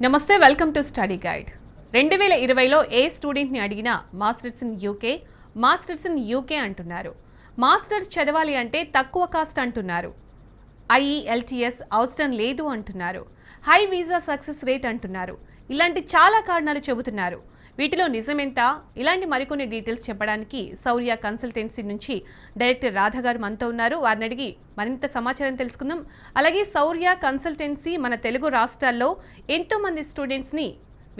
నమస్తే, welcome to study guide. 2020లో ఏ స్టూడెంట్ని అడిగినా మాస్టర్స్ ఇన్ యూకే అంటున్నారు. మాస్టర్స్ చదవాలి అంటే తక్కువ కాస్ట్ అంటున్నారు. IELTS అవసరం లేదు అంటున్నారు. హై వీసా సక్సెస్ రేట్ అంటున్నారు. ఇలాంటి చాలా కారణాలు చెబుతున్నారు. వీటిలో నిజమెంత? ఇలాంటి మరికొన్ని డీటెయిల్స్ చెప్పడానికి శౌర్య కన్సల్టెన్సీ నుంచి డైరెక్టర్ రాధ గారు మనతో ఉన్నారు. వారిని అడిగి మరింత సమాచారం తెలుసుకుందాం. అలాగే శౌర్య కన్సల్టెన్సీ మన తెలుగు రాష్ట్రాల్లో ఎంతో మంది స్టూడెంట్స్ని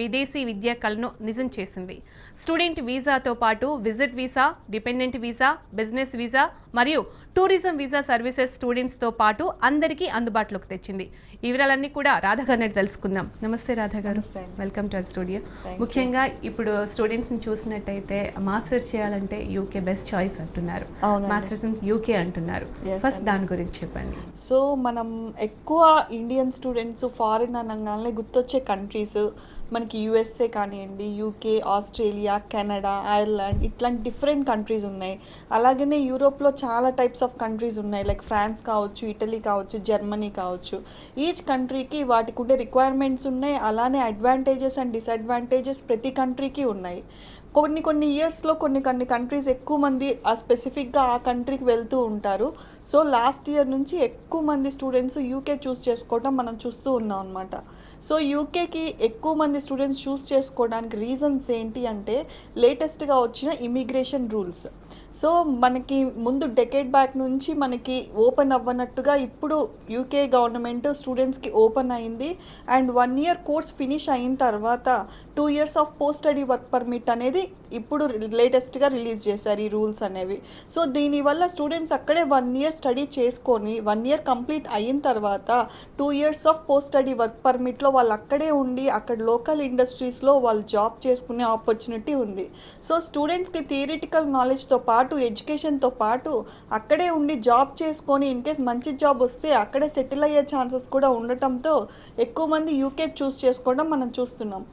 విదేశీ విద్యా కళను నిజం చేసింది. స్టూడెంట్ వీసాతో పాటు visit visa, dependent visa, business visa మరియు టూరిజం వీసా సర్వీసెస్ స్టూడెంట్స్తో పాటు అందరికీ అందుబాటులోకి తెచ్చింది. ఈ వివరాలన్నీ కూడా రాధా గారిని తెలుసుకుందాం. నమస్తే రాధా గారు, వెల్కమ్ టు అవర్ స్టూడియో. ముఖ్యంగా ఇప్పుడు స్టూడెంట్స్ని చూసినట్టయితే మాస్టర్స్ చేయాలంటే యూకే బెస్ట్ చాయిస్ అంటున్నారు, మాస్టర్స్ ఇన్ యూకే అంటున్నారు. ఫస్ట్ దాని గురించి చెప్పండి. సో మనం ఎక్కువ ఇండియన్ స్టూడెంట్స్ ఫారిన్ అనగానే గుర్తొచ్చే కంట్రీస్ మనకి USA కానివ్వండి, UK, ఆస్ట్రేలియా, కెనడా, ఐర్లాండ్ ఇట్లాంటి డిఫరెంట్ కంట్రీస్ ఉన్నాయి. అలాగనే యూరోప్లో చాలా టైప్స్ ఆఫ్ కంట్రీస్ ఉన్నాయి, లైక్ ఫ్రాన్స్ కావచ్చు, ఇటలీ కావచ్చు, జర్మనీ కావచ్చు. ఈచ్ కంట్రీకి వాటికి ఉండే రిక్వైర్మెంట్స్ ఉన్నాయి. అలానే అడ్వాంటేజెస్ అండ్ డిసడ్వాంటేజెస్ ప్రతి కంట్రీకి ఉన్నాయి. కొన్ని ఇయర్స్లో కొన్ని కంట్రీస్ ఎక్కువ మంది ఆ స్పెసిఫిక్గా ఆ కంట్రీకి వెళ్తూ ఉంటారు. సో లాస్ట్ ఇయర్ నుంచి ఎక్కువ మంది స్టూడెంట్స్ యూకే చూస్ చేసుకోవడం మనం చూస్తూ ఉన్నాం అనమాట. సో యూకేకి ఎక్కువ మంది స్టూడెంట్స్ చూస్ చేసుకోవడానికి రీజన్స్ ఏంటి అంటే లేటెస్ట్గా వచ్చిన ఇమిగ్రేషన్ రూల్స్. సో మనకి ముందు డెకేడ్ బ్యాక్ నుంచి మనకి ఓపెన్ అవ్వనట్టుగా ఇప్పుడు యూకే గవర్నమెంట్ స్టూడెంట్స్కి ఓపెన్ అయింది. అండ్ 1 year కోర్స్ ఫినిష్ అయిన తర్వాత 2 years of post study work permit అనేది ఇప్పుడు లేటెస్ట్గా రిలీజ్ చేశారు ఈ రూల్స్ అనేవి. సో దీనివల్ల స్టూడెంట్స్ అక్కడే 1 year స్టడీ చేసుకొని 1 year కంప్లీట్ అయిన తర్వాత 2 years of post study work పర్మిట్లో వాళ్ళు అక్కడే ఉండి అక్కడ లోకల్ ఇండస్ట్రీస్లో వాళ్ళు జాబ్ చేసుకునే ఆపర్చునిటీ ఉంది. సో స్టూడెంట్స్కి థియరిటికల్ నాలెడ్జ్తో పాటు ఎడ్యుకేషన్తో పాటు అక్కడే ఉండి జాబ్ చేసుకొని ఇన్ కేస్ మంచి జాబ్ వస్తే అక్కడే సెటిల్ అయ్యే ఛాన్సెస్ కూడా ఉండటంతో ఎక్కువ మంది యూకే చూస్ చేసుకోవడం మనం చూస్తున్నాం.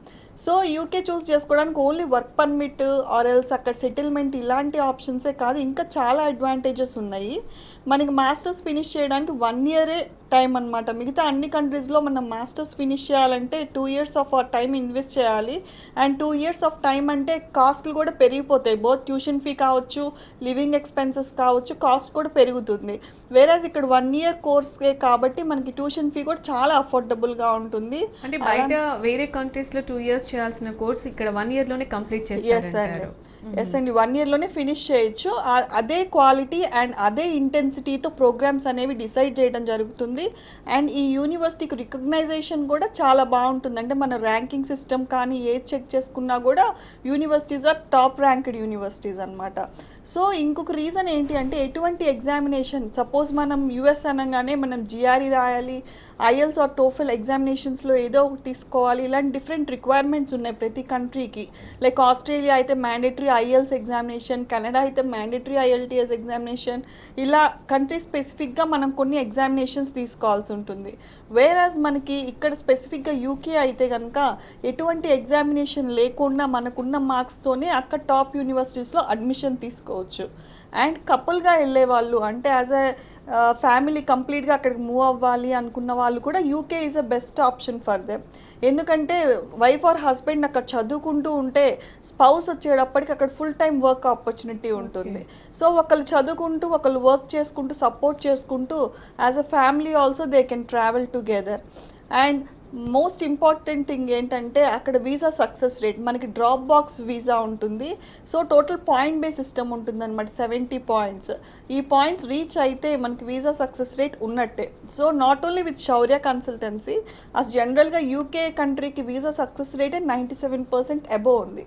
సో యూకే చూస్ చేసుకోవడానికి only work permit or else అక్కడ సెటిల్మెంట్ ఇలాంటి ఆప్షన్సే కాదు, ఇంకా చాలా అడ్వాంటేజెస్ ఉన్నాయి. మనకి మాస్టర్స్ ఫినిష్ చేయడానికి 1 year టైం అనమాట. మిగతా అన్ని కంట్రీస్లో మనం మాస్టర్స్ ఫినిష్ చేయాలంటే 2 years ఆఫ్ టైం ఇన్వెస్ట్ చేయాలి. అండ్ 2 years ఆఫ్ టైం అంటే కాస్ట్లు కూడా పెరిగిపోతాయి. బోత్ ట్యూషన్ ఫీ కావచ్చు, లివింగ్ ఎక్స్పెన్సెస్ కావచ్చు, కాస్ట్ కూడా పెరుగుతుంది. వేరేజ్ ఇక్కడ 1 year కోర్సే కాబట్టి మనకి ట్యూషన్ ఫీ కూడా చాలా అఫోర్డబుల్గా ఉంటుంది. అంటే బయట వేరే కంట్రీస్లో 2 years చేయాల్సిన కోర్స్ ఇక్కడ 1 year లోనే కంప్లీట్ చేస్తారు. ఎస్ అండి, 1 year లోనే ఫినిష్ చేయొచ్చు. అదే క్వాలిటీ అండ్ అదే ఇంటెన్సిటీతో ప్రోగ్రామ్స్ అనేవి డిసైడ్ చేయడం జరుగుతుంది. అండ్ ఈ యూనివర్సిటీకి రికగ్నైజేషన్ కూడా చాలా బాగుంటుంది. అంటే మన ర్యాంకింగ్ సిస్టమ్ కానీ ఏది చెక్ చేసుకున్నా కూడా universities are top ranked universities అనమాట. సో ఇంకొక రీజన్ ఏంటి అంటే ఎటువంటి ఎగ్జామినేషన్, సపోజ్ మనం US అనగానే మనం GRE రాయాలి, IELTS ఆర్ TOEFL ఎగ్జామినేషన్స్లో ఏదో ఒకటి తీసుకోవాలి. ఇలాంటి డిఫరెంట్ రిక్వైర్మెంట్స్ ఉన్నాయి ప్రతి కంట్రీకి. లైక్ ఆస్ట్రేలియా అయితే మ్యాండేటరీ IELTS ఎగ్జామినేషన్, కెనడా అయితే మ్యాండేటరీ IELTS ఎగ్జామినేషన్, ఇలా కంట్రీ స్పెసిఫిక్గా మనం కొన్ని ఎగ్జామినేషన్స్ తీసుకోవాల్సి ఉంటుంది. వేరాజ్ మనకి ఇక్కడ స్పెసిఫిక్గా యూకే అయితే కనుక ఎటువంటి ఎగ్జామినేషన్ లేకుండా మనకున్న మార్క్స్తోనే అక్కడ టాప్ యూనివర్సిటీస్లో అడ్మిషన్ తీసుకోవచ్చు. అండ్ కపుల్గా వెళ్ళే వాళ్ళు అంటే యాజ్ ఎ ఫ్యామిలీ కంప్లీట్గా అక్కడికి మూవ్ అవ్వాలి అనుకున్న వాళ్ళు కూడా UK is a best option for them. ఎందుకంటే వైఫ్ ఆర్ హస్బెండ్ అక్కడ చదువుకుంటూ ఉంటే స్పౌస్ వచ్చేటప్పటికి అక్కడ ఫుల్ టైం వర్క్ ఆపర్చునిటీ ఉంటుంది. సో ఒకళ్ళు చదువుకుంటూ ఒకళ్ళు వర్క్ చేసుకుంటూ సపోర్ట్ చేసుకుంటూ as a family also they can travel together. And most important thing ఏంటంటే అక్కడ వీసా సక్సెస్ రేట్ మనకి డ్రాప్ బాక్స్ వీసా ఉంటుంది. So total point base system ఉంటుంది అనమాట, 70 points. ఈ పాయింట్స్ రీచ్ అయితే మనకి వీసా సక్సెస్ రేట్ ఉన్నట్టే. So not only with Shaurya consultancy, as జనరల్గా యూకే కంట్రీకి వీసా సక్సెస్ రేట్ 97% అబోవ్ ఉంది.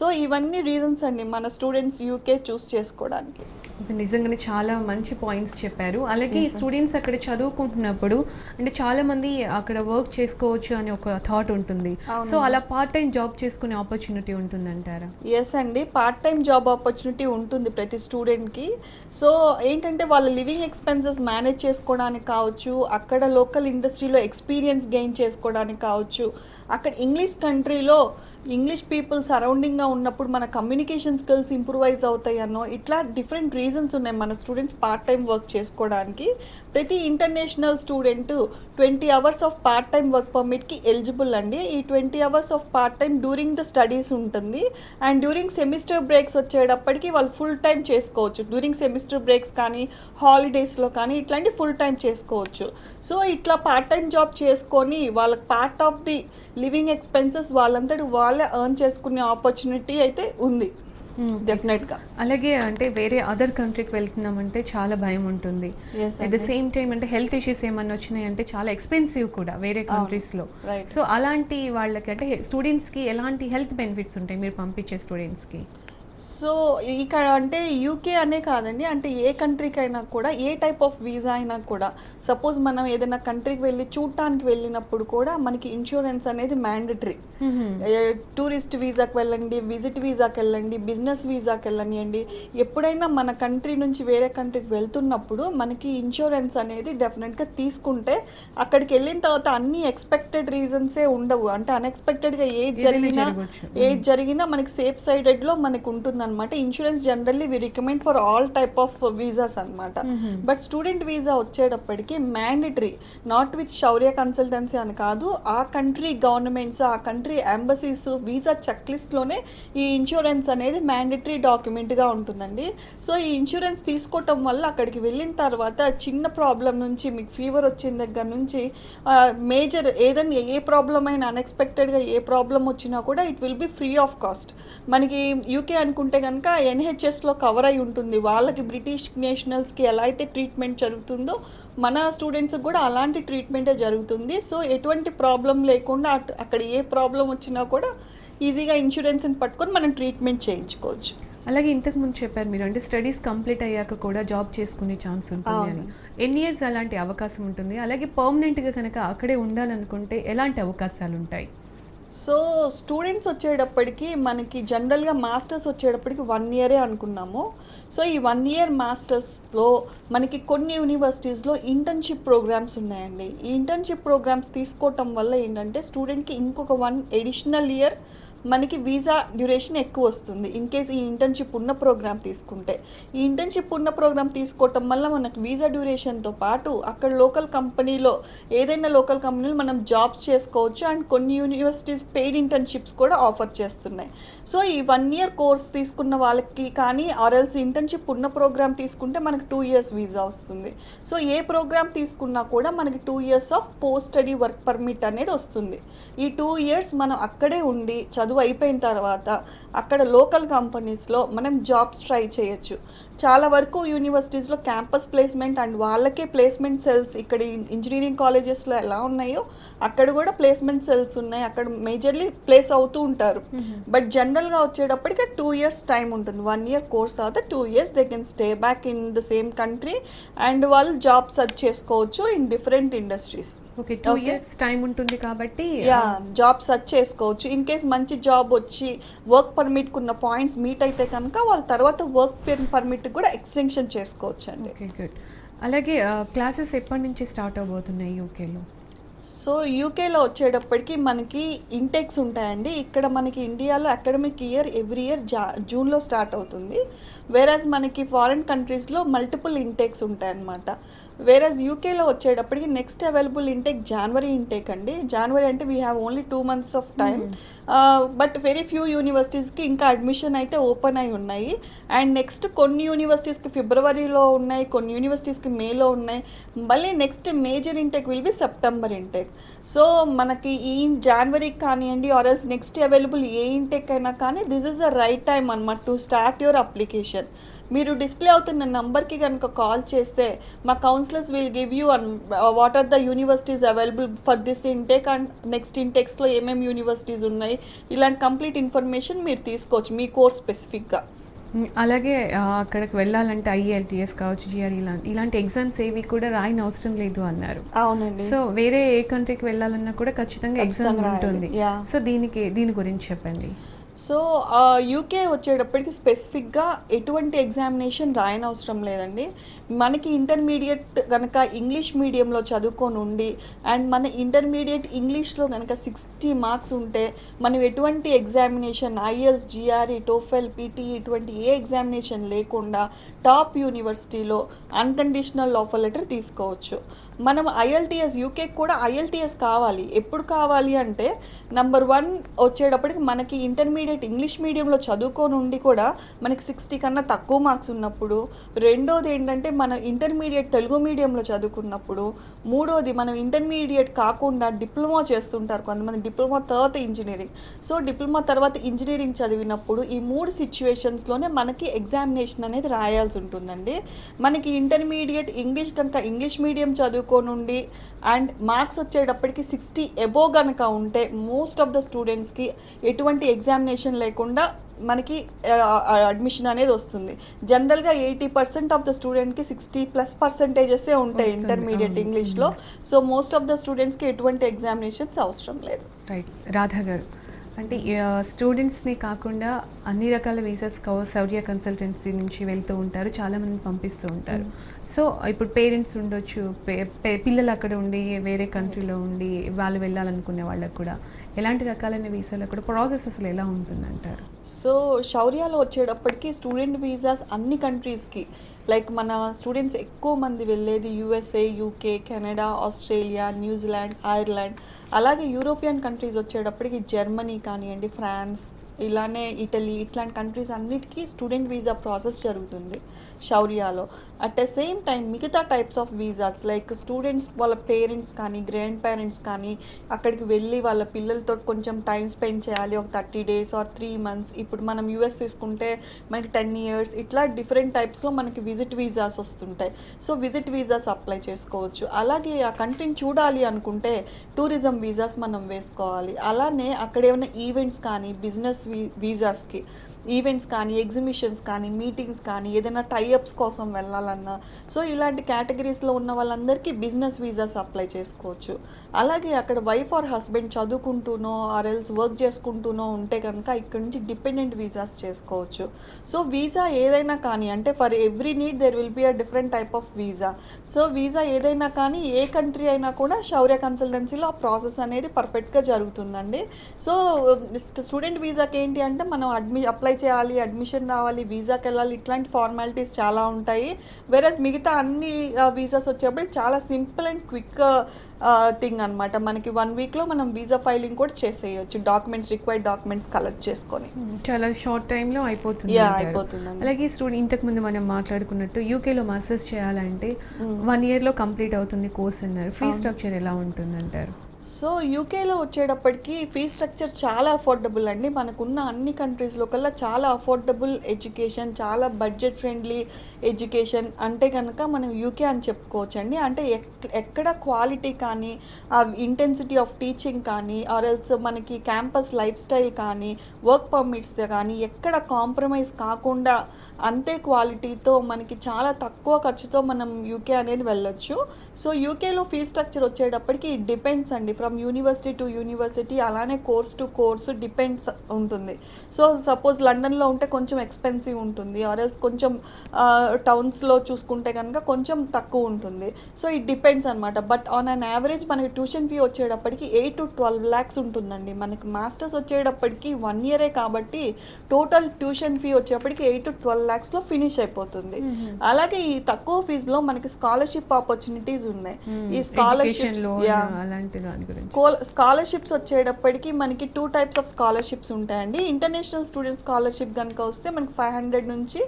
సో ఇవన్నీ రీజన్స్ అండి మన స్టూడెంట్స్ యూకే చూస్ చేసుకోవడానికి. నిజంగానే చాలా మంచి పాయింట్స్ చెప్పారు. అలాగే స్టూడెంట్స్ అక్కడ చదువుకుంటున్నప్పుడు అంటే చాలా మంది అక్కడ వర్క్ చేసుకోవచ్చు అని ఒక థాట్ ఉంటుంది. సో అలా పార్ట్ టైం జాబ్ చేసుకునే ఆపర్చునిటీ ఉంటుందంటారా? ఎస్ అండి, పార్ట్ టైం జాబ్ ఆపర్చునిటీ ఉంటుంది ప్రతి స్టూడెంట్కి. సో ఏంటంటే వాళ్ళ లివింగ్ ఎక్స్పెన్సెస్ మేనేజ్ చేసుకోవడానికి కావచ్చు, అక్కడ లోకల్ ఇండస్ట్రీలో ఎక్స్పీరియన్స్ గెయిన్ చేసుకోవడానికి కావచ్చు, అక్కడ ఇంగ్లీష్ కంట్రీలో ఇంగ్లీష్ పీపుల్ సరౌండింగ్గా ఉన్నప్పుడు మన కమ్యూనికేషన్ స్కిల్స్ ఇంప్రూవైజ్ అవుతాయన్నో ఇట్లా డిఫరెంట్ రీజన్స్ ఉన్నాయి మన స్టూడెంట్స్ పార్ట్ టైం వర్క్ చేసుకోవడానికి. ప్రతి international student 20 hours of part time work పర్మిట్కి ఎలిజిబుల్ అండి. ఈ 20 hours of part time during the studies ఉంటుంది. అండ్ డ్యూరింగ్ సెమిస్టర్ బ్రేక్స్ వచ్చేటప్పటికి వాళ్ళు ఫుల్ టైం చేసుకోవచ్చు. డ్యూరింగ్ సెమిస్టర్ బ్రేక్స్ కానీ హాలిడేస్లో కానీ ఇట్లాంటి ఫుల్ టైం చేసుకోవచ్చు. సో ఇట్లా పార్ట్ టైం జాబ్ చేసుకొని వాళ్ళకి part of the living expenses వాళ్ళంతటి వాళ్ళే ఎర్న్ చేసుకునే ఆపర్చునిటీ అయితే ఉంది డెఫినెట్గా. అలాగే అంటే వేరే అదర్ కంట్రీకి వెళ్తున్నామంటే చాలా భయం ఉంటుంది. అట్ ద సేమ్ టైం అంటే హెల్త్ ఇష్యూస్ ఏమన్నా వచ్చినాయి అంటే చాలా ఎక్స్పెన్సివ్ కూడా వేరే కంట్రీస్లో. సో అలాంటి వాళ్ళకి అంటే స్టూడెంట్స్కి ఎలాంటి హెల్త్ బెనిఫిట్స్ ఉంటాయి మీరు పంపించే స్టూడెంట్స్కి? సో ఇక్కడ అంటే యూకే అనే కాదండి, అంటే ఏ కంట్రీకి అయినా కూడా ఏ టైప్ ఆఫ్ వీసా అయినా కూడా సపోజ్ మనం ఏదైనా కంట్రీకి వెళ్ళి చూడటానికి వెళ్ళినప్పుడు కూడా మనకి ఇన్సూరెన్స్ అనేది మ్యాండటరీ. టూరిస్ట్ వీసాకి వెళ్ళండి, విజిట్ వీసాకి వెళ్ళండి, బిజినెస్ వీసాకి వెళ్ళనియండి, ఎప్పుడైనా మన కంట్రీ నుంచి వేరే కంట్రీకి వెళ్తున్నప్పుడు మనకి ఇన్సూరెన్స్ అనేది డెఫినెట్గా తీసుకుంటే అక్కడికి వెళ్ళిన తర్వాత అన్ని ఎక్స్పెక్టెడ్ రీజన్సే ఉండవు. అంటే అన్ఎక్స్పెక్టెడ్గా ఏది జరిగినా మనకి సేఫ్ సైడెడ్లో మనకు ఉంటుంది అనమాట. Insurance generally we recommend for all type of visas అనమాట. బట్ స్టూడెంట్ వీసా వచ్చేటప్పటికి mandatory, not with Shaurya consultancy అని కాదు, ఆ కంట్రీ గవర్నమెంట్స్, ఆ కంట్రీ ఎంబసీస్ వీసా చెక్ లిస్ట్లోనే ఈ ఇన్సూరెన్స్ అనేది మ్యాండటరీ డాక్యుమెంట్గా ఉంటుందండి. సో ఈ ఇన్సూరెన్స్ తీసుకోవటం వల్ల అక్కడికి వెళ్ళిన తర్వాత చిన్న ప్రాబ్లం నుంచి మీకు ఫీవర్ వచ్చిన దగ్గర నుంచి మేజర్ ఏదైనా ఏ ప్రాబ్లం అయినా అన్ఎక్స్పెక్టెడ్గా ఏ ప్రాబ్లం వచ్చినా కూడా it will be free of cost. మనకి యూకే అనుకుంటే కనుక ఎన్హెచ్ఎస్లో కవర్ అయి ఉంటుంది. వాళ్ళకి బ్రిటిష్ నేషనల్స్కి ఎలా అయితే ట్రీట్మెంట్ జరుగుతుందో మన స్టూడెంట్స్కి కూడా అలాంటి ట్రీట్మెంటే జరుగుతుంది. సో ఎటువంటి ప్రాబ్లం లేకుండా అక్కడ ఏ ప్రాబ్లం వచ్చినా కూడా ఈజీగా ఇన్సూరెన్స్ని పట్టుకొని మనం ట్రీట్మెంట్ చేయించుకోవచ్చు. అలాగే ఇంతకు ముందు చెప్పారు మీరు అంటే స్టడీస్ కంప్లీట్ అయ్యాక కూడా జాబ్ చేసుకునే ఛాన్స్ ఉంటుంది అని. ఎన్ని ఇయర్స్ అలాంటి అవకాశం ఉంటుంది? అలాగే పర్మనెంట్గా కనుక అక్కడే ఉండాలనుకుంటే ఎలాంటి అవకాశాలు ఉంటాయి? సో స్టూడెంట్స్ వచ్చేటప్పటికి మనకి జనరల్గా మాస్టర్స్ వచ్చేటప్పటికి 1 ఇయరే అనుకున్నాము. సో ఈ 1 ఇయర్ మాస్టర్స్లో మనకి కొన్ని యూనివర్సిటీస్లో ఇంటర్న్షిప్ ప్రోగ్రామ్స్ ఉన్నాయండి. ఈ ఇంటర్న్షిప్ ప్రోగ్రామ్స్ తీసుకోవటం వల్ల ఏంటంటే స్టూడెంట్కి ఇంకొక 1 అడిషనల్ ఇయర్ మనకి వీసా డ్యూరేషన్ ఎక్కువ వస్తుంది ఇన్ కేస్ ఈ ఇంటర్న్షిప్ ఉన్న ప్రోగ్రామ్ తీసుకుంటే. ఈ ఇంటర్న్షిప్ ఉన్న ప్రోగ్రామ్ తీసుకోవటం వల్ల మనకి వీసా డ్యూరేషన్తో పాటు అక్కడ లోకల్ కంపెనీలో ఏదైనా లోకల్ కంపెనీలో మనం జాబ్స్ చేసుకోవచ్చు. అండ్ కొన్ని యూనివర్సిటీస్ పెయిడ్ ఇంటర్న్షిప్స్ కూడా ఆఫర్ చేస్తున్నాయి. సో ఈ 1 ఇయర్ కోర్స్ తీసుకున్న వాళ్ళకి కానీ ఆర్ఎల్స్ ఇంటర్న్షిప్ ఉన్న ప్రోగ్రామ్ తీసుకుంటే మనకి 2 ఇయర్స్ వీసా వస్తుంది. సో ఏ ప్రోగ్రామ్ తీసుకున్నా కూడా మనకి 2 years of post study work permit అనేది వస్తుంది. ఈ 2 ఇయర్స్ మనం అక్కడే ఉండి చదువు అయిపోయిన తర్వాత అక్కడ లోకల్ కంపెనీస్లో మనం జాబ్స్ ట్రై చేయొచ్చు. చాలా వరకు యూనివర్సిటీస్లో క్యాంపస్ ప్లేస్మెంట్ అండ్ వాళ్ళకే ప్లేస్మెంట్ సెల్స్ ఇక్కడ ఇంజనీరింగ్ కాలేజెస్లో ఎలా ఉన్నాయో అక్కడ కూడా ప్లేస్మెంట్ సెల్స్ ఉన్నాయి. అక్కడ మేజర్లీ ప్లేస్ అవుతూ ఉంటారు. బట్ జనరల్గా వచ్చేటప్పటికి 2 ఇయర్స్ టైం ఉంటుంది. 1 ఇయర్ కోర్స్ తర్వాత 2 years they can stay back in the same country and వాళ్ళు జాబ్ సర్చ్ చేసుకోవచ్చు in different industries. Okay, 2 years time ఉంటుంది కాబట్టి జాబ్ సర్చ్ చేసుకోవచ్చు. ఇన్ కేస్ మంచి జాబ్ వచ్చి వర్క్ పర్మిట్ కున్న పాయింట్స్ మీట్ అయితే కనుక వాళ్ళ తర్వాత వర్క్ పర్మిట్ కూడా ఎక్స్టెన్షన్ చేసుకోవచ్చు అండి. Okay, good. అలాగే క్లాసెస్ ఎప్పటి నుంచి స్టార్ట్ అవబోతున్నాయి యూకేలో? సో యూకేలో వచ్చేటప్పటికి మనకి ఇంటెక్స్ ఉంటాయండి. ఇక్కడ మనకి ఇండియాలో అకాడమిక్ ఇయర్ ఎవ్రీ ఇయర్ జూన్లో స్టార్ట్ అవుతుంది. వేరాజ్ మనకి ఫారిన్ కంట్రీస్లో మల్టిపుల్ ఇంటెక్స్ ఉంటాయన్నమాట. వేరాజ్ యూకేలో వచ్చేటప్పటికి నెక్స్ట్ అవైలబుల్ ఇంటేక్ జనవరి ఇంటేక్ అండి. జనవరి అంటే we have only 2 months of time. But very few యూనివర్సిటీస్కి ఇంకా అడ్మిషన్ అయితే ఓపెన్ అయి ఉన్నాయి. అండ్ నెక్స్ట్ కొన్ని యూనివర్సిటీస్కి ఫిబ్రవరిలో ఉన్నాయి, కొన్ని యూనివర్సిటీస్కి మేలో ఉన్నాయి. మళ్ళీ next major intake will be September intake. So మనకి ఈ జనవరికి కానివ్వండి ఆర్ఎల్స్ నెక్స్ట్ అవైలబుల్ ఏ ఇంటేక్ అయినా కానీ this is the right time అన్నమాట టు స్టార్ట్ యువర్ అప్లికేషన్. మీరు డిస్ప్లే అవుతున్న నంబర్కి కనుక కాల్ చేస్తే మా counsellors will give you what are the universities available for this intake and next ఇంటెక్స్లో ఏమేమి యూనివర్సిటీస్ ఉన్నాయి ఇలాంటి కంప్లీట్ ఇన్ఫర్మేషన్ మీరు తీసుకోవచ్చు మీ కోర్స్ స్పెసిఫిక్గా. అలాగే అక్కడికి వెళ్ళాలంటే ఐఎల్టీఎస్ కావచ్చు, జిఆర్ ఇలాంటి ఎగ్జామ్స్ ఏవి కూడా రాయని అవసరం లేదు అన్నారు. అవునండి. సో వేరే ఏ కంట్రీకి వెళ్ళాలన్నా కూడా ఖచ్చితంగా ఎగ్జామ్ ఉంటుంది. సో దీని గురించి చెప్పండి. సో యూకే వచ్చేటప్పటికి స్పెసిఫిక్గా ఎటువంటి ఎగ్జామినేషన్ రాయనవసరం లేదండి. మనకి ఇంటర్మీడియట్ కనుక ఇంగ్లీష్ మీడియంలో చదువుకొని ఉండి అండ్ మన ఇంటర్మీడియట్ ఇంగ్లీష్లో కనుక 60 మార్క్స్ ఉంటే మనం ఎటువంటి examination IELTS, GRE, TOEFL, PTE ఇటువంటి ఏ ఎగ్జామినేషన్ లేకుండా టాప్ యూనివర్సిటీలో అన్కండిషనల్ ఆఫర్ లెటర్ తీసుకోవచ్చు. మనం ఐఎల్టీఎస్, యూకేకి కూడా ఐఎల్టీఎస్ కావాలి. ఎప్పుడు కావాలి అంటే నంబర్ 1 వచ్చేటప్పటికి మనకి ఇంటర్మీడియట్ ఇంగ్లీష్ మీడియంలో చదువుకొని ఉండి కూడా మనకి 60 కన్నా తక్కువ మార్క్స్ ఉన్నప్పుడు, రెండోది ఏంటంటే మనం ఇంటర్మీడియట్ తెలుగు మీడియంలో చదువుకున్నప్పుడు, మూడోది మనం ఇంటర్మీడియట్ కాకుండా డిప్లొమా చేస్తుంటారు కొంతమంది, డిప్లొమా తర్వాత ఇంజనీరింగ్. సో డిప్లొమా తర్వాత ఇంజనీరింగ్ చదివినప్పుడు ఈ 3 సిచ్యువేషన్స్లోనే మనకి ఎగ్జామినేషన్ అనేది రాయాల్సి ఉంటుందండి. మనకి ఇంటర్మీడియట్ ఇంగ్లీష్ కనుక ఇంగ్లీష్ మీడియం చదువుకోనుండి అండ్ మార్క్స్ వచ్చేటప్పటికి 60 ఎబో కనుక ఉంటే మోస్ట్ ఆఫ్ ద స్టూడెంట్స్కి ఎటువంటి ఎగ్జామినేషన్ లేకుండా మనకి అడ్మిషన్ అనేది వస్తుంది. జనరల్గా 80% ఆఫ్ ద స్టూడెంట్కి 60+% ఉంటాయి ఇంటర్మీడియట్ ఇంగ్లీష్లో. సో మోస్ట్ ఆఫ్ ద స్టూడెంట్స్కి ఎటువంటి ఎగ్జామినేషన్స్ అవసరం లేదు. రైట్. రాధా గారు, అంటే స్టూడెంట్స్ని కాకుండా అన్ని రకాల వీసాస్ శౌర్య కన్సల్టెన్సీ నుంచి వెళ్తూ ఉంటారు, చాలామంది పంపిస్తూ ఉంటారు. సో ఇప్పుడు పేరెంట్స్ ఉండొచ్చు, పిల్లలు అక్కడ ఉండి వేరే కంట్రీలో ఉండి వాళ్ళు వెళ్ళాలనుకునే వాళ్ళకు కూడా ఎలాంటి రకాలైన వీసాలకు కూడా ప్రాసెస్ అసలు ఎలా ఉంటుందంటారు? సో శౌర్యాలో వచ్చేటప్పటికి స్టూడెంట్ వీసాస్ అన్ని కంట్రీస్కి, లైక్ మన స్టూడెంట్స్ ఎక్కువ మంది వెళ్ళేది USA, UK, Canada, Australia, New Zealand, Ireland, అలాగే యూరోపియన్ కంట్రీస్ వచ్చేటప్పటికి జర్మనీ కానివ్వండి, ఫ్రాన్స్, ఇలానే ఇటలీ, ఇట్లాంటి కంట్రీస్ అన్నిటికీ స్టూడెంట్ వీసా ప్రాసెస్ జరుగుతుంది శౌర్యాలో. అట్ ద సేమ్ టైం మిగతా types of visas like students వాళ్ళ పేరెంట్స్ కానీ గ్రాండ్ పేరెంట్స్ కానీ అక్కడికి వెళ్ళి వాళ్ళ పిల్లలతో కొంచెం టైం స్పెండ్ చేయాలి, ఒక 30 days ఆర్ 3 months. ఇప్పుడు మనం యూఎస్ తీసుకుంటే మనకి 10 years, ఇట్లా డిఫరెంట్ టైప్స్లో మనకి విజిట్ వీసాస్ వస్తుంటాయి. సో విజిట్ వీసాస్ అప్లై చేసుకోవచ్చు. అలాగే ఆ కంట్రీని చూడాలి అనుకుంటే టూరిజం వీసాస్ మనం వేసుకోవాలి. అలానే అక్కడ ఏమైనా ఈవెంట్స్ కానీ బిజినెస్ వీసాస్కి ఈవెంట్స్ కానీ ఎగ్జిబిషన్స్ కానీ మీటింగ్స్ కానీ ఏదైనా టైఅప్స్ కోసం వెళ్ళాలన్నా సో ఇలాంటి కేటగిరీస్లో ఉన్న వాళ్ళందరికీ బిజినెస్ వీసాస్ అప్లై చేసుకోవచ్చు. అలాగే అక్కడ వైఫ్ ఆర్ హస్బెండ్ చదువుకుంటూనో ఆర్ ఎల్స్ వర్క్ చేసుకుంటూనో ఉంటే కనుక ఇక్కడ నుంచి డిపెండెంట్ వీసాస్ చేసుకోవచ్చు. సో వీసా ఏదైనా కానీ అంటే for every need there will be a different type of visa. So visa ఏదైనా కానీ ఏ కంట్రీ అయినా కూడా శౌర్య కన్సల్టెన్సీలో ఆ ప్రాసెస్ అనేది పర్ఫెక్ట్గా జరుగుతుందండి. సో స్టూడెంట్ వీసాకి ఏంటి అంటే మనం అప్లై చేయాలి, అడ్మిషన్ రావాలి, వీసాకి వెళ్ళాలి, ఇట్లాంటి ఫార్మాలిటీస్ చాలా ఉంటాయి. వెరస్ మిగతా అన్ని వీసాస్ వచ్చేప్పుడు చాలా సింపుల్ అండ్ క్విక్ థింగ్ అనమాట. మనకి 1 weekలో మనం వీసా ఫైలింగ్ కూడా చేసేయచ్చు, రిక్వైర్డ్ డాక్యుమెంట్స్ కలెక్ట్ చేసుకొని. చాలా షార్ట్ టైంలో అయిపోతుంది. అలాగే స్టూడెంట్ ఇంతకుముందు మనం మాట్లాడుకున్నట్టు యూకేలో మాస్టర్స్ చేయాలంటే 1 yearలో కంప్లీట్ అవుతుంది కోర్స్ అన్నారు. ఫీ స్ట్రక్చర్ ఎలా ఉంటుందంటారు? సో యూకేలో వచ్చేటప్పటికి ఫీ స్ట్రక్చర్ చాలా అఫోర్డబుల్ అండి. మనకున్న అన్ని కంట్రీస్లో కల్లా చాలా అఫోర్డబుల్ ఎడ్యుకేషన్, చాలా బడ్జెట్ ఫ్రెండ్లీ ఎడ్యుకేషన్ అంటే కనుక మనం యూకే అని చెప్పుకోవచ్చు అండి. అంటే ఎక్కడ క్వాలిటీ కానీ ఆ ఇంటెన్సిటీ ఆఫ్ టీచింగ్ కానీ ఆర్ ఎల్స్ మనకి క్యాంపస్ లైఫ్ స్టైల్ కానీ వర్క్ పర్మిట్స్ కానీ ఎక్కడ కాంప్రమైజ్ కాకుండా అంతే క్వాలిటీతో మనకి చాలా తక్కువ ఖర్చుతో మనం యూకే అనేది వెళ్ళొచ్చు. సో యూకేలో ఫీ స్ట్రక్చర్ వచ్చేటప్పటికి డిపెండ్స్ అండి, ఫ్రమ్ యూనివర్సిటీ టు యూనివర్సిటీ, అలానే కోర్స్ టు కోర్స్ డిపెండ్స్ ఉంటుంది. సో సపోజ్ లండన్లో ఉంటే కొంచెం ఎక్స్పెన్సివ్ ఉంటుంది, ఆర్ఎల్స్ కొంచెం టౌన్స్లో చూసుకుంటే కనుక కొంచెం తక్కువ ఉంటుంది. సో ఇట్ డిపెండ్స్ అనమాట. బట్ ఆన్ అన్ యావరేజ్ మనకి ట్యూషన్ ఫీ వచ్చేటప్పటికి 8 to 12 lakhs ఉంటుందండి. మనకి మాస్టర్స్ వచ్చేటప్పటికి 1 year కాబట్టి టోటల్ ట్యూషన్ ఫీ వచ్చేటప్పటికి 8 to 12 lakhsలో ఫినిష్ అయిపోతుంది. అలాగే ఈ తక్కువ ఫీజులో మనకి స్కాలర్షిప్ ఆపర్చునిటీస్ ఉన్నాయి. ఈ స్కాలర్షిప్స్ వచ్చేటప్పటికి మనకి 2 types ఆఫ్ స్కాలర్షిప్స్ ఉంటాయండి. ఇంటర్నేషనల్ స్టూడెంట్ స్కాలర్షిప్ కనుక వస్తే మనకి 500 నుంచి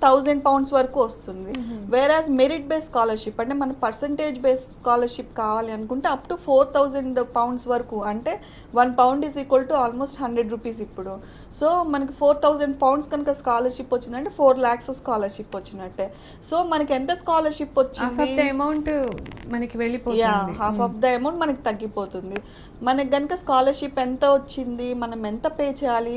1000 pounds వరకు వస్తుంది. వేరాజ్ మెరిట్ బేస్ స్కాలర్షిప్ అంటే మన పర్సంటేజ్ బేస్ స్కాలర్షిప్ కావాలి అనుకుంటే అప్ టు 4000 pounds వరకు, అంటే 1 pound is equal to almost 100 rupees ఇప్పుడు. సో మనకి 4000 pounds కనుక స్కాలర్షిప్ వచ్చిందంటే 4 lakhs స్కాలర్షిప్ వచ్చినట్టే. సో మనకి ఎంత స్కాలర్షిప్ వచ్చింది, అమౌంట్ మనకి వెళ్ళిపోతుంది, హాఫ్ ఆఫ్ ద అమౌంట్ మనకి తగ్గిపోతుంది. అయిపోతుంది. మనకు కనుక స్కాలర్షిప్ ఎంత వచ్చింది, మనం ఎంత పే చేయాలి,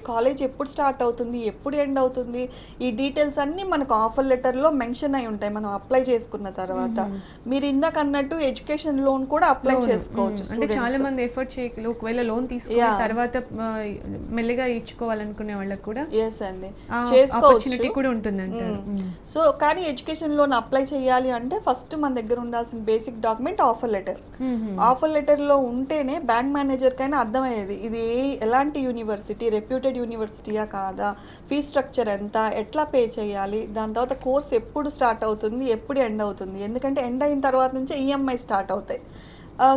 కాలేజ్ ఎప్పుడు స్టార్ట్ అవుతుంది, ఎప్పుడు ఎండ్ అవుతుంది, ఈ డీటెయిల్స్ అన్నీ మనకు ఆఫర్ లెటర్లో మెన్షన్ అయి ఉంటాయి మనం అప్లై చేసుకున్న తర్వాత. మీరు ఇందాక అన్నట్టు ఎడ్యుకేషన్ లోన్ కూడా అప్లై చేసుకోవచ్చు. అంటే చాలా మంది ఎఫర్ట్ చేయలేదు, ఒకవేళ లోన్ తీసుకున్న తర్వాత మెల్లిగా ఇచ్చుకోవాలనుకునే వాళ్ళకి కూడా ఎస్ అండి చేసుకోవచ్చు కూడా ఉంటుందంటారు. సో కానీ ఎడ్యుకేషన్ లోన్ అప్లై చేయాలి అంటే ఫస్ట్ మన దగ్గర ఉండాల్సిన basic document offer letter. Offer letter లో ఉంటేనే బ్యాంక్ మేనేజర్ కైనా అర్థమయ్యేది ఇది ఎలాంటి యూనివర్సిటీ, రెప్యూటెడ్ యూనివర్సిటీయా కాదా, ఫీ స్ట్రక్చర్ ఎంత, ఎట్లా పే చేయాలి, దాని తర్వాత కోర్స్ ఎప్పుడు స్టార్ట్ అవుతుంది, ఎప్పుడు ఎండ్ అవుతుంది, ఎందుకంటే ఎండ్ అయిన తర్వాత నుంచే ఈఎంఐ స్టార్ట్ అవుతాయి.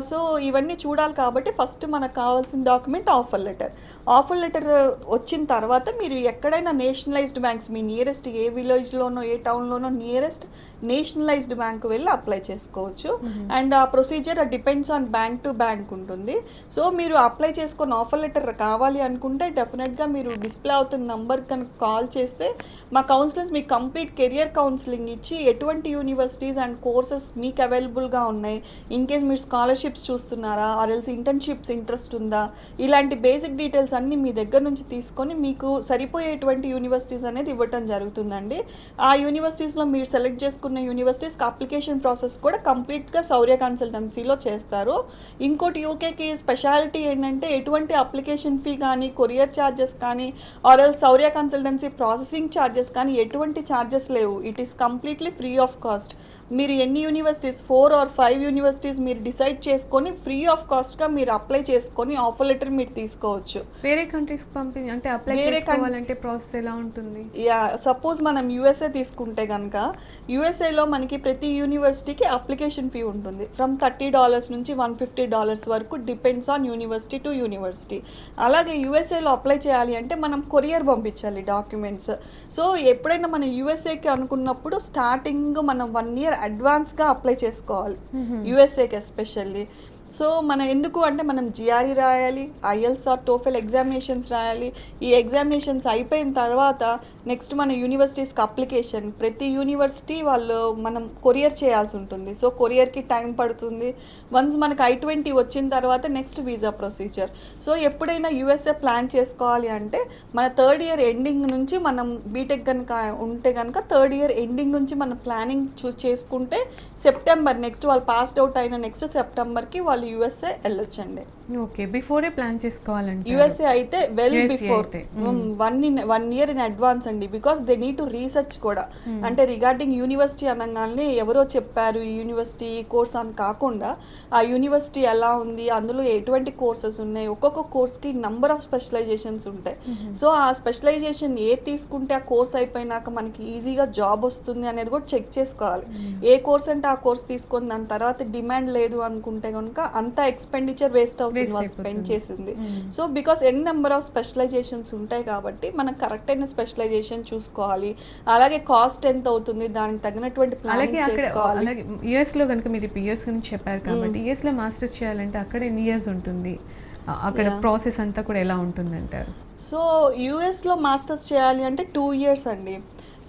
సో ఇవన్నీ చూడాలి కాబట్టి ఫస్ట్ మనకు కావాల్సిన document offer letter. Offer letter వచ్చిన తర్వాత మీరు ఎక్కడైనా నేషనలైజ్డ్ బ్యాంక్స్, మీ నియరెస్ట్ ఏ విలేజ్లోనో ఏ టౌన్లోనో నియరెస్ట్ నేషనలైజ్డ్ బ్యాంక్ వెళ్ళి అప్లై చేసుకోవచ్చు. అండ్ ఆ procedure depends on bank to bank ఉంటుంది. సో మీరు అప్లై చేసుకొని ఆఫర్ లెటర్ కావాలి అనుకుంటే డెఫినెట్గా మీరు డిస్ప్లే అవుతున్న నంబర్ కనుక కాల్ చేస్తే మా కౌన్సిలర్స్ మీకు కంప్లీట్ కెరియర్ కౌన్సిలింగ్ ఇచ్చి ఎటువంటి యూనివర్సిటీస్ అండ్ కోర్సెస్ మీకు అవైలబుల్గా ఉన్నాయి, ఇన్ కేస్ మీరు స్కాలర్షిప్స్ చూస్తున్నారా ఆర్ ఎల్స్ ఇంటర్న్షిప్స్ ఇంట్రెస్ట్ ఉందా, ఇలాంటి బేసిక్ డీటెయిల్స్ అన్నీ మీ దగ్గర నుంచి తీసుకొని మీకు సరిపోయేటువంటి యూనివర్సిటీస్ అనేది ఇవ్వటం జరుగుతుందండి. ఆ యూనివర్సిటీస్లో మీరు సెలెక్ట్ చేసుకున్న యూనివర్సిటీస్కి అప్లికేషన్ ప్రాసెస్ కూడా కంప్లీట్గా శౌర్య కన్సల్టెన్సీలో చేస్తారు. ఇంకోటి యూకేకి స్పెషాలిటీ ఏంటంటే ఎటువంటి అప్లికేషన్ ఫీ కానీ, కొరియర్ ఛార్జెస్ కానీ or else Shaurya consultancy processing charges కానీ ఎటువంటి ఛార్జెస్ లేవు. It is completely free of cost. మీరు ఎన్ని యూనివర్సిటీస్ 4 or 5 యూనివర్సిటీస్ మీరు డిసైడ్ చేసుకొని ఫ్రీ ఆఫ్ కాస్ట్గా మీరు అప్లై చేసుకొని ఆఫర్ లెటర్ మీరు తీసుకోవచ్చు. వేరే కంట్రీస్కి పంపించి అంటే అప్లై చేసుకోవాలంటే ప్రాసెస్ ఎలా ఉంటుంది? యా సపోజ్ మనం యూఎస్ఏ తీసుకుంటే కనుక యూఎస్ఏలో మనకి ప్రతి యూనివర్సిటీకి అప్లికేషన్ ఫీ ఉంటుంది. ఫ్రమ్ $30 నుంచి $150 వరకు depends on university to university. అలాగే యూఎస్ఏలో అప్లై చేయాలి అంటే మనం కొరియర్ పంపించాలి డాక్యుమెంట్స్. సో ఎప్పుడైనా మనం యూఎస్ఏకి అనుకున్నప్పుడు స్టార్టింగ్ మనం 1 year అడ్వాన్స్గా అప్లై చేసుకోవాలి యూఎస్ఏకి ఎస్పెషల్లీ. సో మనం ఎందుకు అంటే మనం జిఆర్ఈ రాయాలి, ఐఎల్స్ ఆర్ టోఫెల్ ఎగ్జామినేషన్స్ రాయాలి. ఈ ఎగ్జామినేషన్స్ అయిపోయిన తర్వాత నెక్స్ట్ మన యూనివర్సిటీస్కి అప్లికేషన్, ప్రతి యూనివర్సిటీ వాళ్ళు మనం కొరియర్ చేయాల్సి ఉంటుంది. సో కొరియర్కి టైం పడుతుంది. వన్స్ మనకు I-20 వచ్చిన తర్వాత నెక్స్ట్ వీసా ప్రొసీజర్. సో ఎప్పుడైనా యూఎస్ఏ ప్లాన్ చేసుకోవాలి అంటే మన 3rd year ఎండింగ్ నుంచి మనం బీటెక్ కనుక ఉంటే కనుక 3rd year ఎండింగ్ నుంచి మనం ప్లానింగ్ చేసుకుంటే సెప్టెంబర్ నెక్స్ట్ వాళ్ళు పాస్డ్ అవుట్ అయిన నెక్స్ట్ సెప్టెంబర్కి వాళ్ళు యూఎస్ఏ వెళ్ళొచ్చండి. ఓకే, బిఫోరే ప్లాన్ చేసుకోవాలంటే యూఎస్ఏ అయితే well before 1 year in advance అండి. Because they need to research కూడా. అంటే రిగార్డింగ్ యూనివర్సిటీ అనగానే ఎవరో చెప్పారు ఈ యూనివర్సిటీ ఈ కోర్స్ అని కాకుండా ఆ యూనివర్సిటీ ఎలా ఉంది, అందులో ఎటువంటి కోర్సెస్ ఉన్నాయి, ఒక్కొక్క కోర్స్కి నంబర్ ఆఫ్ స్పెషలైజేషన్స్ ఉంటాయి. సో ఆ స్పెషలైజేషన్ ఏది తీసుకుంటే ఆ కోర్స్ అయిపోయినాక మనకి ఈజీగా జాబ్ వస్తుంది అనేది కూడా చెక్ చేసుకోవాలి. ఏ కోర్స్ అంటే ఆ కోర్స్ తీసుకొని దాని తర్వాత డిమాండ్ లేదు అనుకుంటే కనుక అంత ఎక్స్పెండిచర్ వేస్ట్ అవుతుంది వాళ్ళు స్పెండ్ చేసింది. So because n number of specialisations ఉంటాయి కాబట్టి మనం కరెక్ట్ అయిన స్పెషలైజేషన్ చూసుకోవాలి. అలాగే కాస్ట్ ఎంత అవుతుంది దానికి తగినటువంటి ప్లానింగ్ చేసుకోవాలి. అలాగే యుఎస్ లో కనుక మీరు యుఎస్ గురించి చెప్పారు కాబట్టి యుఎస్ లో మాస్టర్స్ చేయాలంటే అక్కడ ఎన్ని ఇయర్స్ ఉంటుంది, అక్కడ ప్రాసెస్ అంతా కూడా ఎలా ఉంటుంది అంటారు? సో యుఎస్లో మాస్టర్స్ చేయాలి అంటే 2 years అండి.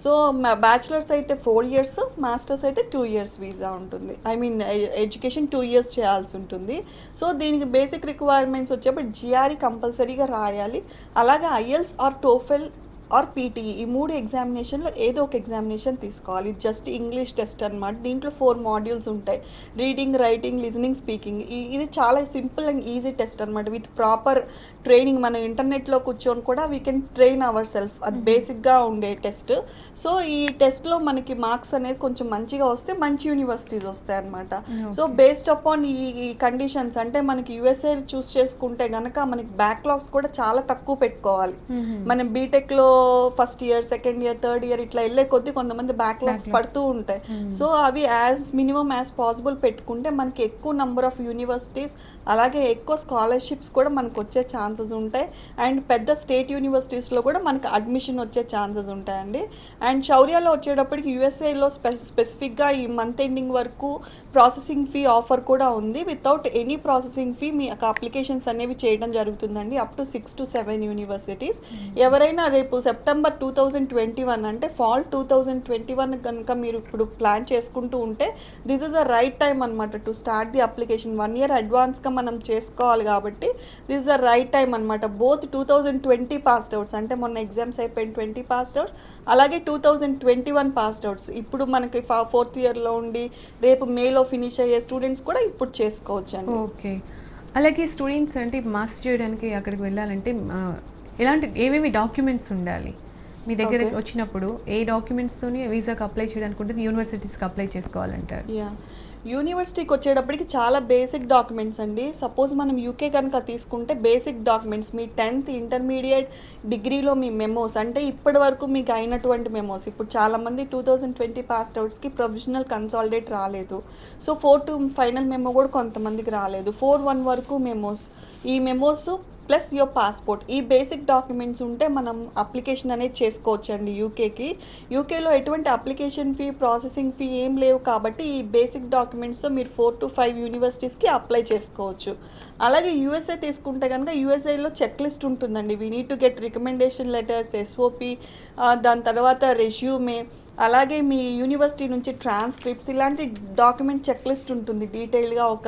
సో బ్యాచిలర్స్ అయితే 4 years, మాస్టర్స్ అయితే 2 years వీసా ఉంటుంది. ఐ మీన్ ఎడ్యుకేషన్ 2 years చేయాల్సి ఉంటుంది. సో దీనికి బేసిక్ రిక్వైర్మెంట్స్ వచ్చేప్పుడు జిఆర్ఈ కంపల్సరీగా రాయాలి. అలాగే IELTS or TOEFL or PTE ఈ 3 ఎగ్జామినేషన్లో ఏదో ఒక ఎగ్జామినేషన్ తీసుకోవాలి. జస్ట్ ఇంగ్లీష్ టెస్ట్ అనమాట. దీంట్లో 4 modules ఉంటాయి. Reading, writing, listening, speaking. ఇది చాలా సింపుల్ అండ్ ఈజీ టెస్ట్ అనమాట. విత్ ప్రాపర్ ట్రైనింగ్ మన ఇంటర్నెట్లో కూర్చొని కూడా we can train our self. అది బేసిక్గా ఉండే టెస్ట్. సో ఈ టెస్ట్లో మనకి మార్క్స్ అనేది కొంచెం మంచిగా వస్తే మంచి యూనివర్సిటీస్ వస్తాయి అనమాట. సో బేస్డ్ అపాన్ ఈ కండిషన్స్ అంటే మనకి యూఎస్ఏ చూస్ చేసుకుంటే కనుక మనకి బ్యాక్లాగ్స్ కూడా చాలా తక్కువ పెట్టుకోవాలి. మనం బీటెక్లో first year, second year, third year ఇట్లా వెళ్ళే కొద్దీ కొంతమంది బ్యాక్లాగ్స్ పడుతూ ఉంటాయి. సో అవి యాజ్ మినిమం యాజ్ పాసిబుల్ పెట్టుకుంటే మనకి ఎక్కువ నెంబర్ ఆఫ్ యూనివర్సిటీస్ అలాగే ఎక్కువ స్కాలర్షిప్స్ కూడా మనకు వచ్చే ఛాన్సెస్ ఉంటాయి. అండ్ పెద్ద స్టేట్ యూనివర్సిటీస్లో కూడా మనకి అడ్మిషన్ వచ్చే ఛాన్సెస్ ఉంటాయండి. అండ్ శౌర్యలో వచ్చేటప్పటికి యూఎస్ఏలో స్పెసిఫిక్గా ఈ మంత్ ఎండింగ్ వరకు ప్రాసెసింగ్ ఫీ ఆఫర్ కూడా ఉంది. వితౌట్ ఎనీ ప్రాసెసింగ్ ఫీ మీ అప్లికేషన్స్ అనేవి చేయడం జరుగుతుందండి. Up to 6 to 7 universities. ఎవరైనా రేపు సెప్టెంబర్ 2021 అంటే ఫాల్ 2021 కనుక మీరు ఇప్పుడు ప్లాన్ చేసుకుంటూ ఉంటే this is a right time అనమాట to start the application. 1 year అడ్వాన్స్గా మనం చేసుకోవాలి కాబట్టి this is a right time అనమాట. బోత్ 2020 పాస్డ్ అవుట్స్ అంటే మొన్న ఎగ్జామ్స్ అయిపోయిన 20 పాస్డ్ అవుట్స్, అలాగే 2021 పాస్డ్ అవుట్స్ ఇప్పుడు మనకి 4th ఇయర్లో ఉండి రేపు మేలో ఫినిష్ అయ్యే స్టూడెంట్స్ కూడా ఇప్పుడు చేసుకోవచ్చు అండి. ఓకే. అలాగే స్టూడెంట్స్ అంటే మాస్టర్ చేయడానికి అక్కడికి వెళ్ళాలంటే ఏమేమి డాక్యుమెంట్స్ ఉండాలి? మీ దగ్గర Okay. వచ్చినప్పుడు ఏ డాక్యుమెంట్స్తోని వీసాకి అప్లై చేయడానికి ఉంటుంది, యూనివర్సిటీస్కి అప్లై చేసుకోవాలంటారు? యూనివర్సిటీకి వచ్చేటప్పటికి చాలా బేసిక్ డాక్యుమెంట్స్ అండి. సపోజ్ మనం యూకే కనుక తీసుకుంటే బేసిక్ డాక్యుమెంట్స్ మీ 10th ఇంటర్మీడియట్ డిగ్రీలో మీ మెమోస్ అంటే ఇప్పటి వరకు మీకు అయినటువంటి మెమోస్. ఇప్పుడు చాలామంది 2020 పాస్డ్ అవుట్స్కి ప్రొవిజనల్ కన్సాలిడేట్ రాలేదు. సో 4 to ఫైనల్ మెమో కూడా కొంతమందికి రాలేదు. 4-1 వరకు మెమోస్. ఈ మెమోస్ ప్లస్ యువర్ పాస్పోర్ట్, ఈ బేసిక్ డాక్యుమెంట్స్ ఉంటే మనం అప్లికేషన్ అనేది చేసుకోవచ్చు అండి యూకేకి. యూకేలో ఎటువంటి అప్లికేషన్ ఫీ, ప్రాసెసింగ్ ఫీ ఏం లేవు కాబట్టి ఈ బేసిక్ డాక్యుమెంట్స్తో మీరు 4 to 5 యూనివర్సిటీస్కి అప్లై చేసుకోవచ్చు. అలాగే యూఎస్ఏ తీసుకుంటే కనుక యూఎస్ఏలో చెక్ లిస్ట్ ఉంటుందండి. We need to get recommendation letters, SOP, దాని తర్వాత రెజ్యూమే, అలాగే మీ యూనివర్సిటీ నుంచి ట్రాన్స్క్రిప్ట్స్, ఇలాంటి డాక్యుమెంట్ చెక్ లిస్ట్ ఉంటుంది. డీటెయిల్గా ఒక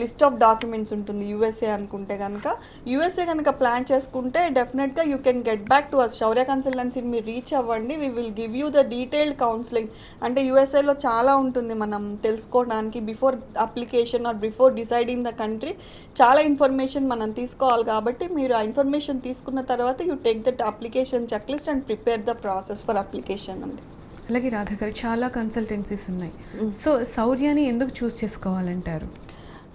లిస్ట్ ఆఫ్ డాక్యుమెంట్స్ ఉంటుంది యూఎస్ఏ అనుకుంటే కనుక. యూఎస్ఏ కనుక ప్లాన్ చేసుకుంటే డెఫినెట్గా you can get back to us. Shaurya కన్సల్టెన్సీని మీరు రీచ్ అవ్వండి. We will give you the detailed counselling. అంటే యూఎస్ఏలో చాలా ఉంటుంది మనం తెలుసుకోవడానికి. Before application or before deciding the country చాలా ఇన్ఫర్మేషన్ మనం తీసుకోవాలి కాబట్టి మీరు ఆ ఇన్ఫర్మేషన్ తీసుకున్న తర్వాత you take that application check list and prepare the process for application అండి. అలాగే రాధా గారు, చాలా కన్సల్టెన్సీస్ ఉన్నాయి. సో శౌర్యాని ఎందుకు చూస్ చేసుకోవాలంటారు?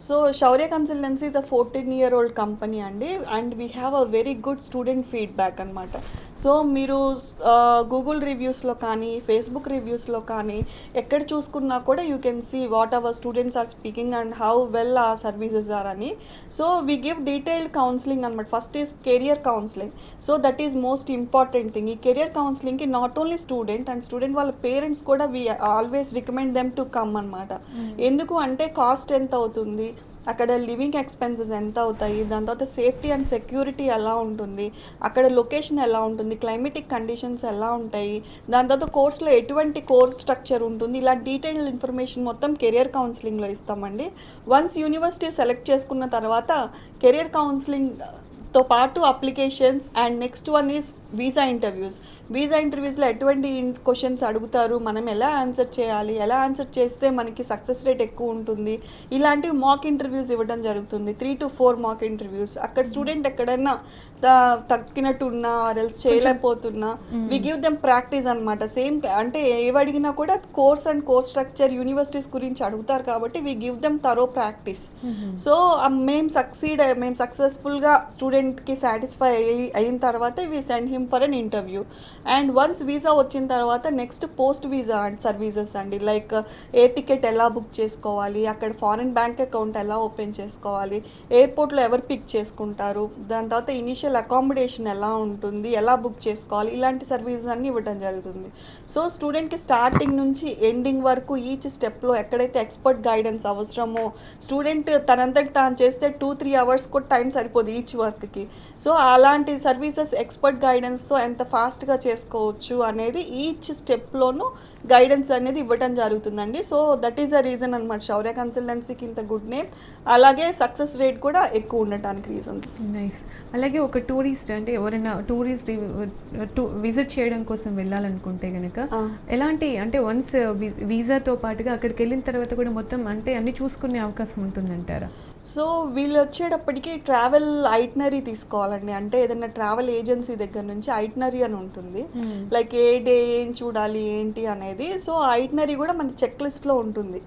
So Shaurya consultancy is a 14-year-old company అండి, and we have a very good student feedback అనమాట. సో మీరు గూగుల్ రివ్యూస్లో కానీ ఫేస్బుక్ రివ్యూస్లో కానీ ఎక్కడ చూసుకున్నా కూడా you can see what our students are speaking and how well uh services are అని. So we give detailed counselling అనమాట. First is career counselling. So that is most important thing. ఈ కెరియర్ కౌన్సిలింగ్కి not only student and student వాళ్ళ parents కూడా we always recommend them to come అనమాట. ఎందుకు అంటే cost ఎంత అవుతుంది, అక్కడ లివింగ్ ఎక్స్పెన్సెస్ ఎంత అవుతాయి, దాని తర్వాత సేఫ్టీ అండ్ సెక్యూరిటీ ఎలా ఉంటుంది, అక్కడ లొకేషన్ ఎలా ఉంటుంది, క్లైమేటిక్ కండిషన్స్ ఎలా ఉంటాయి, దాని తర్వాత కోర్స్లో ఎటువంటి కోర్స్ స్ట్రక్చర్ ఉంటుంది, ఇలా డీటెయిల్డ్ ఇన్ఫర్మేషన్ మొత్తం కెరియర్ కౌన్సిలింగ్లో ఇస్తామండి. వన్స్ యూనివర్సిటీ సెలెక్ట్ చేసుకున్న తర్వాత కెరియర్ కౌన్సిలింగ్తో పాటు applications and next one is visa interviews. Visa ఇంటర్వ్యూస్లో ఎటువంటి క్వశ్చన్స్ అడుగుతారు, మనం ఎలా ఆన్సర్ చేయాలి, ఎలా ఆన్సర్ చేస్తే మనకి సక్సెస్ రేట్ ఎక్కువ ఉంటుంది, ఇలాంటివి మాక్ ఇంటర్వ్యూస్ ఇవ్వడం జరుగుతుంది. 3 to 4 మాక్ ఇంటర్వ్యూస్. అక్కడ స్టూడెంట్ ఎక్కడైనా తక్కినట్టు ఉన్నా ఎల్స్ చేయలేకపోతున్నా వి గివ్ దెమ్ ప్రాక్టీస్ అనమాట. సేమ్ అంటే ఏవి అడిగినా కూడా course and course structure universities గురించి అడుగుతారు కాబట్టి we give them thorough practice. So మేము సక్సెస్ఫుల్గా స్టూడెంట్కి సాటిస్ఫై అయిన తర్వాత we send him for an interview. And once visa వచ్చిన తర్వాత next post visa and services అండి. లైక్ ఎయిర్ టికెట్ ఎలా బుక్ చేసుకోవాలి, అక్కడ ఫారిన్ బ్యాంక్ అకౌంట్ ఎలా ఓపెన్ చేసుకోవాలి, ఎయిర్పోర్ట్లో ఎవరు పిక్ చేసుకుంటారు, దాని తర్వాత ఇనిషియల్ అకామిడేషన్ ఎలా ఉంటుంది, ఎలా బుక్ చేసుకోవాలి, ఇలాంటి సర్వీసెస్ అన్నీ ఇవ్వడం జరుగుతుంది. సో స్టూడెంట్కి స్టార్టింగ్ నుంచి ఎండింగ్ వరకు ఈచ్ స్టెప్లో ఎక్కడైతే ఎక్స్పర్ట్ గైడెన్స్ అవసరమో, స్టూడెంట్ తనంతటి తాను చేస్తే 2-3 hours కూడా టైం సరిపోదు ఈచ్ వర్క్కి. సో అలాంటి సర్వీసెస్ ఎక్స్పర్ట్ గైడెన్స్తో ఎంత ఫాస్ట్గా చేసుకోవచ్చు అనేది ఈచ్ స్టెప్లోనూ గైడెన్స్ అనేది ఇవ్వడం జరుగుతుందండి. So that is a reason అనమాట శౌర్య కన్సల్టెన్సీకి ఇంత గుడ్ నేమ్, అలాగే సక్సెస్ రేట్ కూడా ఎక్కువ ఉండటానికి రీజన్స్. నైస్. అలాగే ఒక టూరిస్ట్ అంటే ఎవరైనా టూరిస్ట్ విజిట్ చేయడం కోసం వెళ్ళాలనుకుంటే కనుక ఎలాంటి అంటే వన్స్ వీసాతో పాటుగా అక్కడికి వెళ్ళిన తర్వాత కూడా మొత్తం అంటే అన్ని చూసుకునే అవకాశం ఉంటుందంటారా? సో వీళ్ళు వచ్చేటప్పటికి ట్రావెల్ ఐటనరీ తీసుకోవాలండి. అంటే ఏదైనా ట్రావెల్ ఏజెన్సీ దగ్గర నుంచి ఐటనరీ అని ఉంటుంది, లైక్ ఏ డే ఏం చూడాలి ఏంటి అనేది. సో ఐటనరీ కూడా మన చెక్ లిస్ట్లో ఉంటుంది.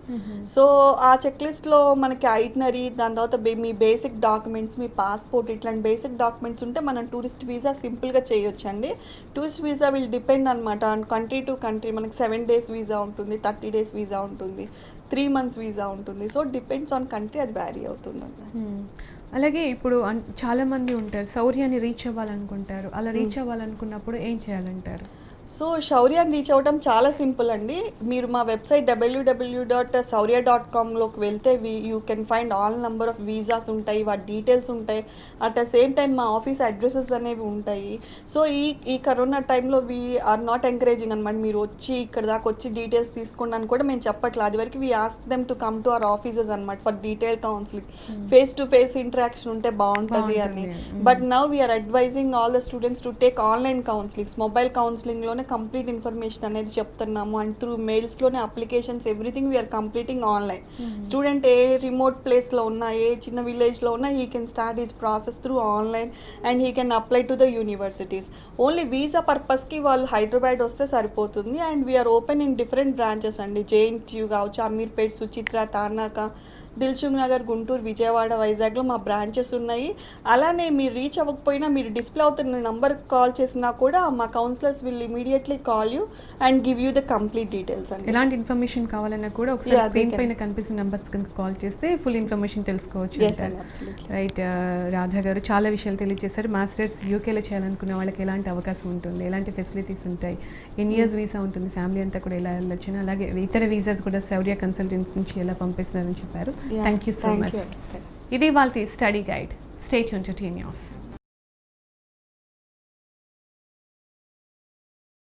సో ఆ చెక్ లిస్ట్లో మనకి ఐటనరీ, దాని తర్వాత మీ బేసిక్ డాక్యుమెంట్స్, మీ పాస్పోర్ట్, ఇట్లాంటి బేసిక్ డాక్యుమెంట్స్ ఉంటే మనం టూరిస్ట్ వీసా సింపుల్గా చేయొచ్చండి. టూరిస్ట్ వీసా విల్ డిపెండ్ అనమాట ఆన్ కంట్రీ టు కంట్రీ. మనకి 7 days వీసా ఉంటుంది, 30 days వీసా ఉంటుంది, 3 months వీసా ఉంటుంది. సో డిపెండ్స్ ఆన్ కంట్రీ, అది వ్యారీ అవుతుంది. అలాగే ఇప్పుడు చాలామంది ఉంటారు శౌర్యాన్ని రీచ్ అవ్వాలనుకుంటారు. అలా రీచ్ అవ్వాలనుకున్నప్పుడు ఏం చేయాలంటారు? సో శౌర్యాన్ని రీచ్ అవ్వడం చాలా సింపుల్ అండి. మీరు మా వెబ్సైట్ www.shaurya.comలోకి వెళ్తే you can find all number of visas ఉంటాయి, వాటి డీటెయిల్స్ ఉంటాయి. అట్ ద సేమ్ టైం మా ఆఫీస్ అడ్రసెస్ అనేవి ఉంటాయి. సో ఈ కరోనా టైంలో వీ ఆర్ నాట్ ఎంకరేజింగ్ అనమాట. మీరు వచ్చి ఇక్కడ దాకా వచ్చి డీటెయిల్స్ తీసుకోండి అని కూడా మేము చెప్పట్లేదు. అది వరకు we ask them to come to our offices అనమాట for detail counselling. Face to face interaction ఉంటే బాగుంటుంది అని. But now we are advising all the students to take online counsellings. Mobile కౌన్సిలింగ్లోనే కంప్లీట్ ఇన్ఫర్మేషన్ అనేది చెప్తున్నాము. అండ్ త్రూ మెయిల్స్లోనే applications everything we are completing online. Student ఏ remote ప్లేస్లో ఉన్నా, ఏ చిన్న విలేజ్లో ఉన్నా, he can start his process through online and he can apply to the universities. Only visa పర్పస్కి వాళ్ళు హైదరాబాద్ వస్తే సరిపోతుంది. And we are open in different branches అండి. JNTU కావచ్చు, అమీర్పేట్, సుచిత్ర, తార్నాక, దిల్సుఖ్ నగర్, గుంటూరు, విజయవాడ, వైజాగ్లో మా బ్రాంచెస్ ఉన్నాయి. అలానే మీరు రీచ్ అవ్వకపోయినా మీరు డిస్ప్లే అవుతున్న నెంబర్కి కాల్ చేసినా కూడా మా counsellors will immediately call you and give you the complete details అండి. ఎలాంటి ఇన్ఫర్మేషన్ కావాలన్నా కూడా ఒకసారి Yeah, స్క్రీన్ they can. పైన కనిపిస్తున్న నెంబర్స్ కనుక కాల్ చేస్తే ఫుల్ ఇన్ఫర్మేషన్ తెలుసుకోవచ్చు. Yes, and absolutely. Right Radha గారు చాలా విషయాలు తెలియజేశారు. మాస్టర్స్ యూకేలో చేయాలనుకునే వాళ్ళకి ఎలాంటి అవకాశం ఉంటుంది, ఎలాంటి ఫెసిలిటీస్ ఉంటాయి, ఎన్ని ఇయర్స్ వీసా ఉంటుంది, ఫ్యామిలీ అంతా కూడా ఎలా వెళ్ళొచ్చు, అలాగే ఇతర వీసాస్ కూడా శౌర్య కన్సల్టెన్సీ నుంచి ఎలా పంపిస్తున్నారని చెప్పారు. Yeah, thank you so thank much. you. ఇది వాళ్ళ study guide. Stay tune to T news.